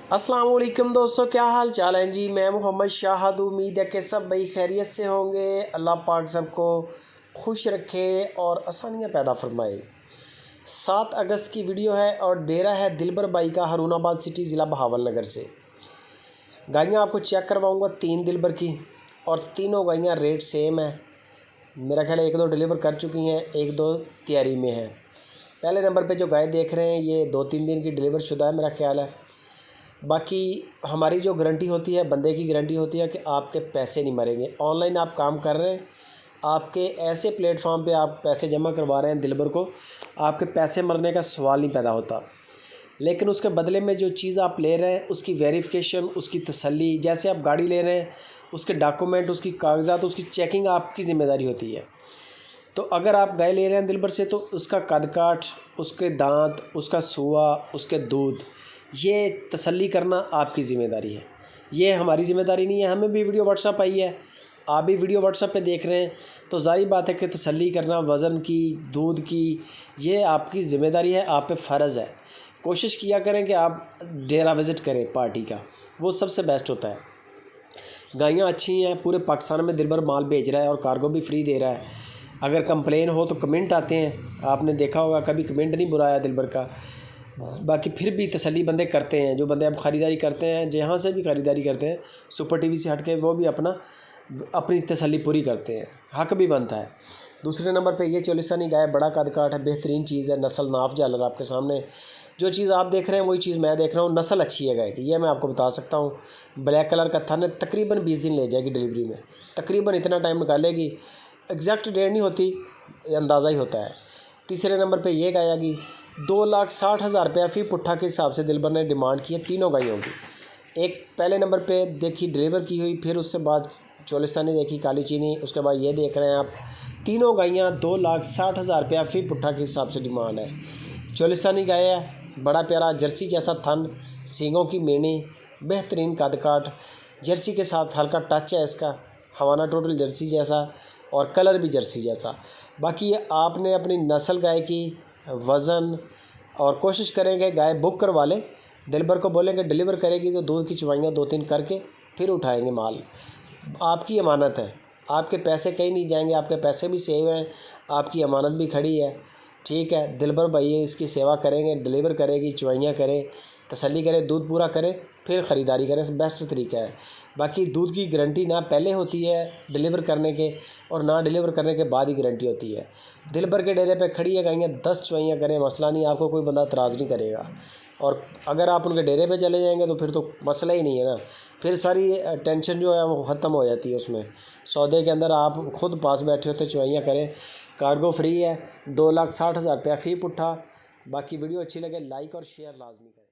अस्सलाम वालेकुम दोस्तों, क्या हाल चाल है जी। मैं मोहम्मद शाहद, उम्मीद है कि सब भाई खैरियत से होंगे। अल्लाह पाक सबको खुश रखे और आसानियाँ पैदा फरमाए। 7 अगस्त की वीडियो है और डेरा है दिलबर भाई का, हारूनाबाद सिटी ज़िला बहावलनगर से। गायें आपको चेक करवाऊँगा 3 दिलबर की, और तीनों गायें रेट सेम है। मेरा ख्याल है 1-2 डिलीवर कर चुकी हैं, 1-2 तैयारी में है। पहले नंबर पे जो गाय देख रहे हैं ये 2-3 दिन की डिलीवर शुदा है मेरा ख्याल है। बाकी हमारी जो गारंटी होती है, बंदे की गारंटी होती है कि आपके पैसे नहीं मरेंगे। ऑनलाइन आप काम कर रहे हैं, आपके ऐसे प्लेटफॉर्म पे आप पैसे जमा करवा रहे हैं दिलबर को, आपके पैसे मरने का सवाल नहीं पैदा होता। लेकिन उसके बदले में जो चीज़ आप ले रहे हैं उसकी वेरिफिकेशन, उसकी तसल्ली, जैसे आप गाड़ी ले रहे हैं उसके डॉक्यूमेंट, उसकी कागजात, उसकी चेकिंग आपकी ज़िम्मेदारी होती है। तो अगर आप गाय ले रहे हैं दिलबर से तो उसका कद काठ, उसके दांत, उसका सूआ, उसके दूध, ये तसल्ली करना आपकी ज़िम्मेदारी है। ये हमारी ज़िम्मेदारी नहीं है। हमें भी वीडियो व्हाट्सएप आई है, आप भी वीडियो व्हाट्सएप पे देख रहे हैं, तो ज़ाहिर बात है कि तसल्ली करना वज़न की, दूध की, ये आपकी ज़िम्मेदारी है, आप पे फ़र्ज़ है। कोशिश किया करें कि आप डेरा विज़िट करें पार्टी का, वो सबसे बेस्ट होता है। गायें अच्छी हैं, पूरे पाकिस्तान में दिलबर माल भेज रहा है और कार्गो भी फ्री दे रहा है। अगर कंप्लेन हो तो कमेंट आते हैं, आपने देखा होगा, कभी कमेंट नहीं बुराया दिलबर का। बाकी फिर भी तसल्ली बंदे करते हैं, जो बंदे अब ख़रीदारी करते हैं, जहाँ से भी ख़रीदारी करते हैं, सुपर टीवी से हट के, वो भी अपनी तसल्ली पूरी करते हैं, हक भी बनता है। दूसरे नंबर पे ये चोलिस्तानी गाय बड़ा कद काठ है, बेहतरीन चीज़ है, नस्ल नाफ झालर आपके सामने। जो चीज़ आप देख रहे हैं वही चीज़ मैं देख रहा हूँ। नस्ल अच्छी है गाय की, ये मैं आपको बता सकता हूँ। ब्लैक कलर का थन है, तकरीबन 20 दिन ले जाएगी डिलीवरी में, तकरीबन इतना टाइम निकालेगी। एग्जैक्ट डेट नहीं होती, अंदाज़ा ही होता है। तीसरे नंबर पे ये गाय आ गई, 2,60,000 रुपया फ़ी पुट्ठा के हिसाब से दिलबर ने डिमांड की है तीनों गायों की। एक पहले नंबर पे देखी डिलीवर की हुई, फिर उससे बाद चोलिस्तानी देखी काली चीनी, उसके बाद ये देख रहे हैं आप। तीनों गायें 2,60,000 रुपया फ़ी पुट्ठा के हिसाब से डिमांड है। चोलिस्तानी गाय है, बड़ा प्यारा जर्सी जैसा थन, सींगों की मेनी, बेहतरीन कद काठ, जर्सी के साथ हल्का टच है इसका, हवाना टोटल जर्सी जैसा और कलर भी जर्सी जैसा। बाकी आपने अपनी नस्ल गाय की, वज़न, और कोशिश करेंगे गाय बुक करवा लें। दिलबर को बोलेंगे डिलीवर करेगी तो दूध की चवाइयाँ 2-3 करके फिर उठाएंगे माल। आपकी अमानत है, आपके पैसे कहीं नहीं जाएंगे, आपके पैसे भी सेव हैं, आपकी अमानत भी खड़ी है। ठीक है, दिलबर भैया इसकी सेवा करेंगे, डिलीवर करेगी, चवाइयाँ करें, तसल्ली करें, दूध पूरा करें, फिर ख़रीदारी करें, बेस्ट तरीका है। बाकी दूध की गारंटी ना पहले होती है डिलीवर करने के, और ना डिलीवर करने के बाद ही गारंटी होती है। दिलबर के डेरे पे खड़ी है गायें, 10 चवाइयाँ करें, मसला नहीं, आपको कोई बंदा एतराज़ नहीं करेगा। और अगर आप उनके डेरे पे चले जाएंगे तो फिर तो मसला ही नहीं है ना, फिर सारी टेंशन जो है वो ख़त्म हो जाती है। उसमें सौदे के अंदर आप खुद पास बैठे होते, चवाइयाँ करें, कार्गो फ्री है, 2,60,000 रुपया फ़ी पुट्ठा। बाकी वीडियो अच्छी लगे लाइक और शेयर लाजमी करें।